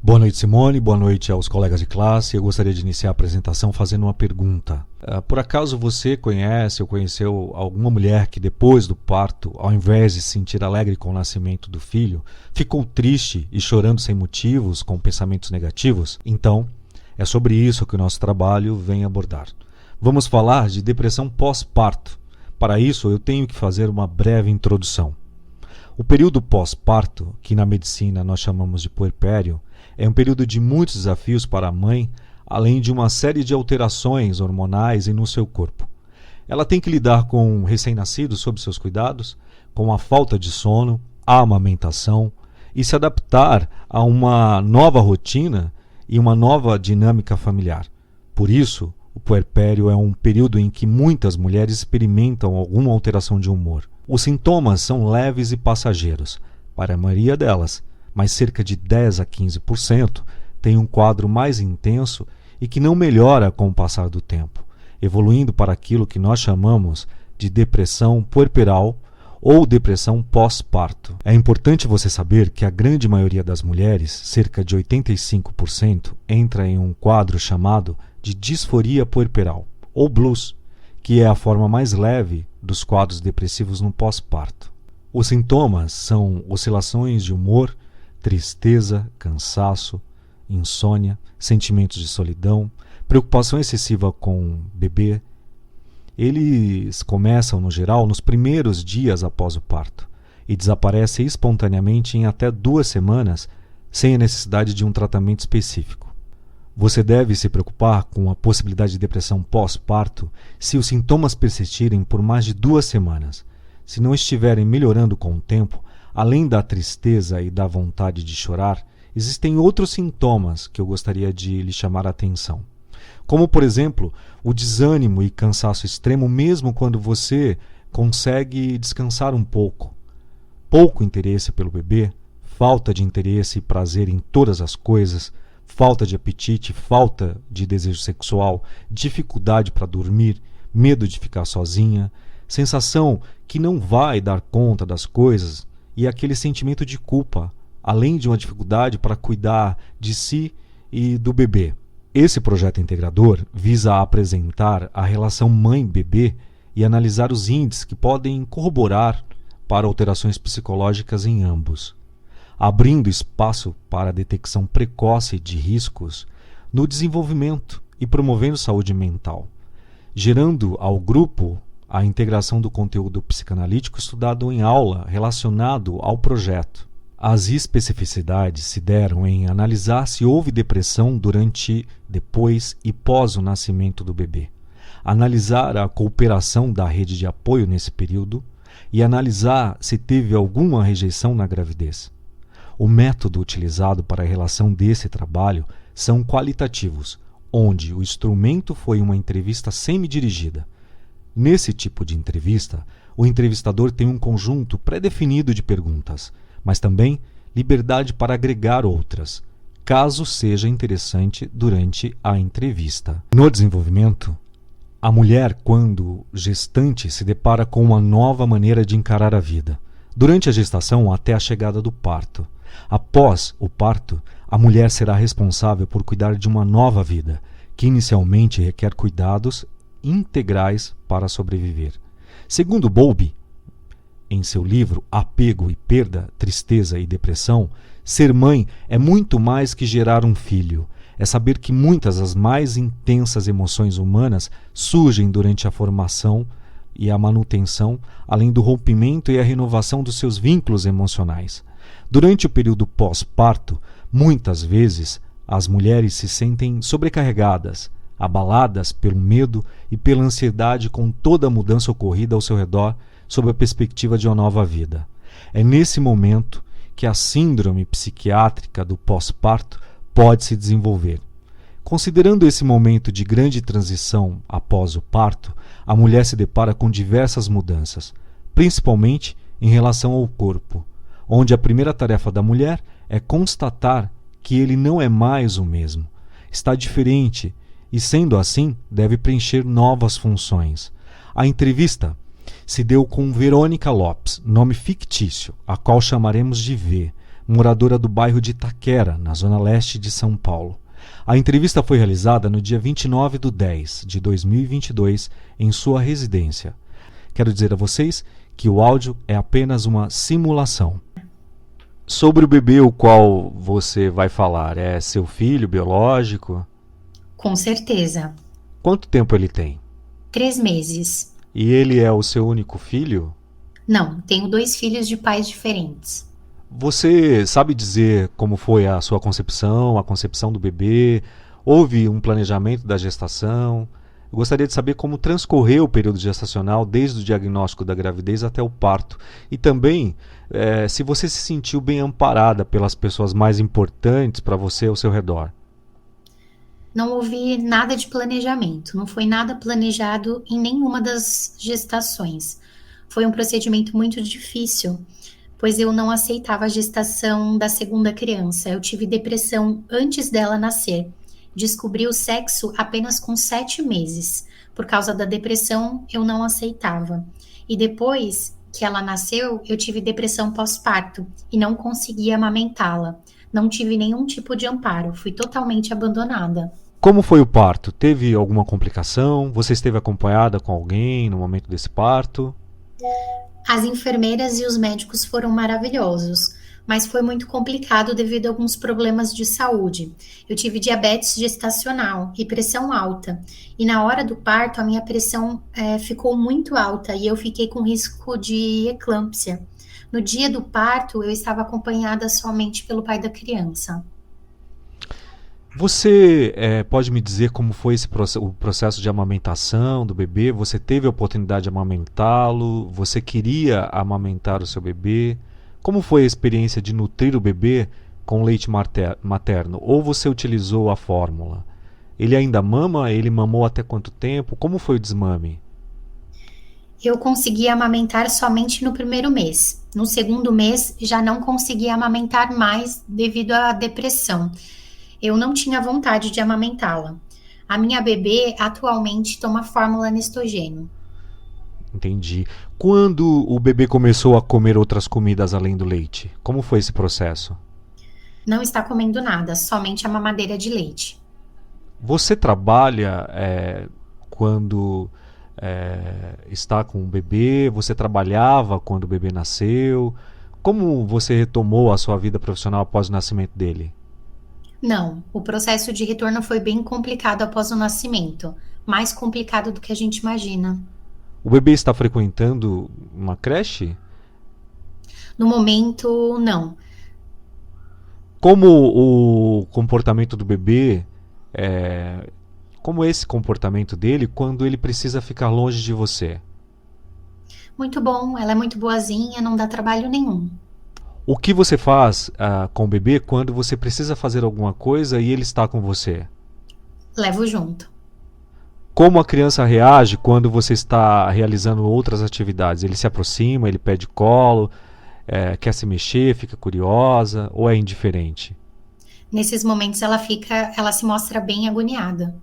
Boa noite, Simone. Boa noite aos colegas de classe. Eu gostaria de iniciar a apresentação fazendo uma pergunta. Por acaso você conhece ou conheceu alguma mulher que depois do parto, ao invés de se sentir alegre com o nascimento do filho, ficou triste e chorando sem motivos, com pensamentos negativos? Então, é sobre isso que o nosso trabalho vem abordar. Vamos falar de depressão pós-parto. Para isso, eu tenho que fazer uma breve introdução. O período pós-parto, que na medicina nós chamamos de puerpério, é um período de muitos desafios para a mãe, além de uma série de alterações hormonais e no seu corpo. Ela tem que lidar com o recém-nascido sob seus cuidados, com a falta de sono, a amamentação e se adaptar a uma nova rotina e uma nova dinâmica familiar. Por isso, o puerpério é um período em que muitas mulheres experimentam alguma alteração de humor. Os sintomas são leves e passageiros, para a maioria delas, mas cerca de 10 a 15% tem um quadro mais intenso e que não melhora com o passar do tempo, evoluindo para aquilo que nós chamamos de depressão puerperal ou depressão pós-parto. É importante você saber que a grande maioria das mulheres, cerca de 85%, entra em um quadro chamado de disforia puerperal, ou blues, que é a forma mais leve dos quadros depressivos no pós-parto. Os sintomas são oscilações de humor, tristeza, cansaço, insônia, sentimentos de solidão, preocupação excessiva com o bebê. Eles começam, no geral, nos primeiros dias após o parto e desaparecem espontaneamente em até 2 semanas sem a necessidade de um tratamento específico. Você deve se preocupar com a possibilidade de depressão pós-parto se os sintomas persistirem por mais de 2 semanas. Se não estiverem melhorando com o tempo, além da tristeza e da vontade de chorar, existem outros sintomas que eu gostaria de lhe chamar a atenção. Como, por exemplo, o desânimo e cansaço extremo mesmo quando você consegue descansar um pouco. Pouco interesse pelo bebê, falta de interesse e prazer em todas as coisas, falta de apetite, falta de desejo sexual, dificuldade para dormir, medo de ficar sozinha, sensação que não vai dar conta das coisas e aquele sentimento de culpa, além de uma dificuldade para cuidar de si e do bebê. Esse projeto integrador visa apresentar a relação mãe-bebê e analisar os índices que podem corroborar para alterações psicológicas em ambos, abrindo espaço para a detecção precoce de riscos no desenvolvimento e promovendo saúde mental, gerando ao grupo a integração do conteúdo psicanalítico estudado em aula relacionado ao projeto. As especificidades se deram em analisar se houve depressão durante, depois e pós o nascimento do bebê, analisar a cooperação da rede de apoio nesse período e analisar se teve alguma rejeição na gravidez. O método utilizado para a relação desse trabalho são qualitativos, onde o instrumento foi uma entrevista semi-dirigida. Nesse tipo de entrevista, o entrevistador tem um conjunto pré-definido de perguntas, mas também liberdade para agregar outras, caso seja interessante durante a entrevista. No desenvolvimento, a mulher, quando gestante, se depara com uma nova maneira de encarar a vida, durante a gestação até a chegada do parto. Após o parto, a mulher será responsável por cuidar de uma nova vida, que inicialmente requer cuidados integrais para sobreviver. Segundo Bowlby, em seu livro Apego e Perda, Tristeza e Depressão, ser mãe é muito mais que gerar um filho. É saber que muitas das mais intensas emoções humanas surgem durante a formação e a manutenção, além do rompimento e a renovação dos seus vínculos emocionais. Durante o período pós-parto, muitas vezes as mulheres se sentem sobrecarregadas, abaladas pelo medo e pela ansiedade com toda a mudança ocorrida ao seu redor sob a perspectiva de uma nova vida. É nesse momento que a síndrome psiquiátrica do pós-parto pode se desenvolver. Considerando esse momento de grande transição após o parto, a mulher se depara com diversas mudanças, principalmente em relação ao corpo, onde a primeira tarefa da mulher é constatar que ele não é mais o mesmo, está diferente e, sendo assim, deve preencher novas funções. A entrevista se deu com Verônica Lopes, nome fictício, a qual chamaremos de V, moradora do bairro de Itaquera, na zona leste de São Paulo. A entrevista foi realizada no dia 29/10/2022 em sua residência. Quero dizer a vocês que o áudio é apenas uma simulação. Sobre o bebê o qual você vai falar, é seu filho biológico? Com certeza. Quanto tempo ele tem? 3 meses. E ele é o seu único filho? Não, tenho 2 filhos de pais diferentes. Você sabe dizer como foi a sua concepção, a concepção do bebê? Houve um planejamento da gestação? Eu gostaria de saber como transcorreu o período gestacional desde o diagnóstico da gravidez até o parto. E também se você se sentiu bem amparada pelas pessoas mais importantes para você ao seu redor. Não houve nada de planejamento, não foi nada planejado em nenhuma das gestações. Foi um procedimento muito difícil, pois eu não aceitava a gestação da segunda criança. Eu tive depressão antes dela nascer. Descobri o sexo apenas com 7 meses. Por causa da depressão, eu não aceitava. E depois que ela nasceu, eu tive depressão pós-parto e não conseguia amamentá-la. Não tive nenhum tipo de amparo, fui totalmente abandonada. Como foi o parto? Teve alguma complicação? Você esteve acompanhada com alguém no momento desse parto? As enfermeiras e os médicos foram maravilhosos, mas foi muito complicado devido a alguns problemas de saúde. Eu tive diabetes gestacional e pressão alta, e na hora do parto a minha pressão ficou muito alta e eu fiquei com risco de eclâmpsia. No dia do parto eu estava acompanhada somente pelo pai da criança. Você pode me dizer como foi o processo de amamentação do bebê? Você teve a oportunidade de amamentá-lo? Você queria amamentar o seu bebê? Como foi a experiência de nutrir o bebê com leite materno? Ou você utilizou a fórmula? Ele ainda mama? Ele mamou até quanto tempo? Como foi o desmame? Eu consegui amamentar somente no primeiro mês. No segundo mês já não consegui amamentar mais devido à depressão. Eu não tinha vontade de amamentá-la. A minha bebê atualmente toma fórmula Nestogênio. Entendi. Quando o bebê começou a comer outras comidas além do leite? Como foi esse processo? Não está comendo nada, somente a mamadeira de leite. Você trabalha quando está com o bebê? Você trabalhava quando o bebê nasceu? Como você retomou a sua vida profissional após o nascimento dele? Não, o processo de retorno foi bem complicado após o nascimento. Mais complicado do que a gente imagina. O bebê está frequentando uma creche? No momento, não. Como o comportamento do bebê, como esse comportamento dele quando ele precisa ficar longe de você? Muito bom, ela é muito boazinha, não dá trabalho nenhum. O que você faz com o bebê quando você precisa fazer alguma coisa e ele está com você? Levo junto. Como a criança reage quando você está realizando outras atividades? Ele se aproxima, ele pede colo, quer se mexer, fica curiosa ou é indiferente? Nesses momentos ela se mostra bem agoniada.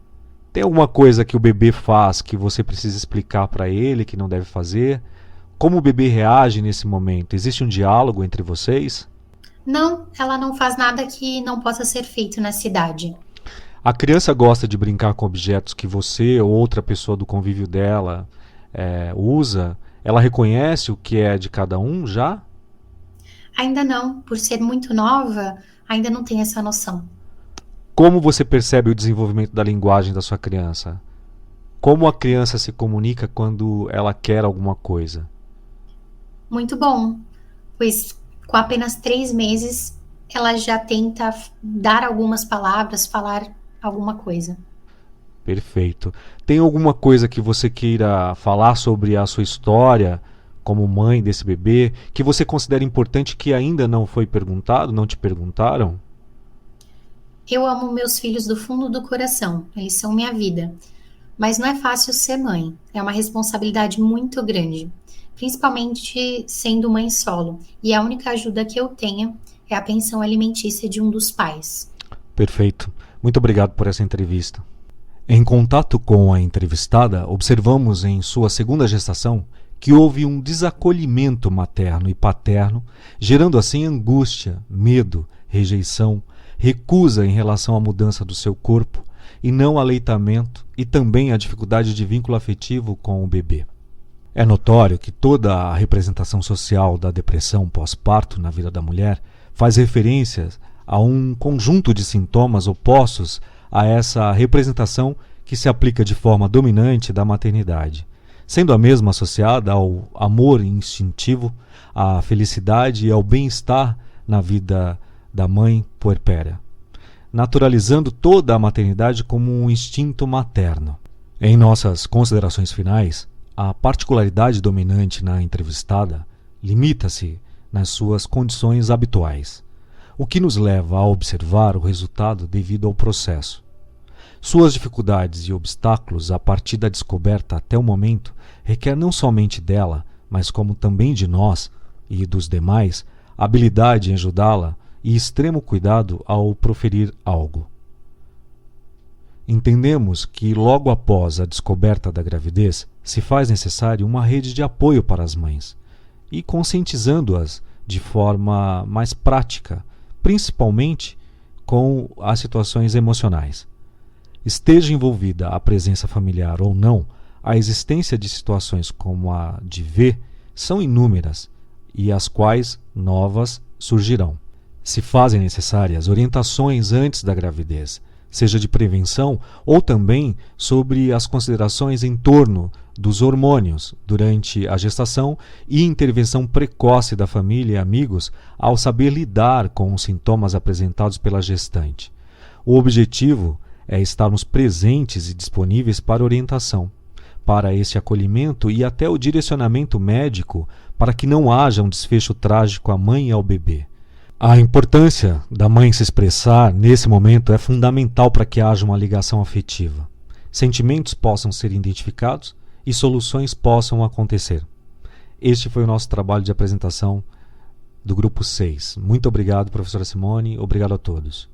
Tem alguma coisa que o bebê faz que você precisa explicar para ele que não deve fazer? Como o bebê reage nesse momento? Existe um diálogo entre vocês? Não, ela não faz nada que não possa ser feito nessa idade. A criança gosta de brincar com objetos que você ou outra pessoa do convívio dela usa? Ela reconhece o que é de cada um já? Ainda não, por ser muito nova, ainda não tem essa noção. Como você percebe o desenvolvimento da linguagem da sua criança? Como a criança se comunica quando ela quer alguma coisa? Muito bom, pois com apenas 3 meses ela já tenta dar algumas palavras, falar alguma coisa. Perfeito. Tem alguma coisa que você queira falar sobre a sua história como mãe desse bebê que você considera importante que ainda não foi perguntado, não te perguntaram? Eu amo meus filhos do fundo do coração, eles são minha vida. Mas não é fácil ser mãe, é uma responsabilidade muito grande, principalmente sendo mãe solo, e a única ajuda que eu tenho é a pensão alimentícia de um dos pais. Perfeito. Muito obrigado por essa entrevista. Em contato com a entrevistada, observamos em sua segunda gestação que houve um desacolhimento materno e paterno, gerando assim angústia, medo, rejeição, recusa em relação à mudança do seu corpo e não aleitamento, e também a dificuldade de vínculo afetivo com o bebê. É notório que toda a representação social da depressão pós-parto na vida da mulher faz referências a um conjunto de sintomas opostos a essa representação que se aplica de forma dominante da maternidade, sendo a mesma associada ao amor instintivo, à felicidade e ao bem-estar na vida da mãe puerpéria, naturalizando toda a maternidade como um instinto materno. Em nossas considerações finais, a particularidade dominante na entrevistada limita-se nas suas condições habituais, o que nos leva a observar o resultado devido ao processo. Suas dificuldades e obstáculos a partir da descoberta até o momento requer não somente dela, mas como também de nós e dos demais, habilidade em ajudá-la e extremo cuidado ao proferir algo. Entendemos que logo após a descoberta da gravidez se faz necessário uma rede de apoio para as mães e conscientizando-as de forma mais prática, principalmente com as situações emocionais. Esteja envolvida a presença familiar ou não, a existência de situações como a de V são inúmeras e as quais novas surgirão. Se fazem necessárias orientações antes da gravidez, seja de prevenção ou também sobre as considerações em torno dos hormônios durante a gestação e intervenção precoce da família e amigos ao saber lidar com os sintomas apresentados pela gestante. O objetivo é estarmos presentes e disponíveis para orientação, para esse acolhimento e até o direcionamento médico para que não haja um desfecho trágico à mãe e ao bebê. A importância da mãe se expressar nesse momento é fundamental para que haja uma ligação afetiva, sentimentos possam ser identificados e soluções possam acontecer. Este foi o nosso trabalho de apresentação do Grupo 6. Muito obrigado, professora Simone. Obrigado a todos.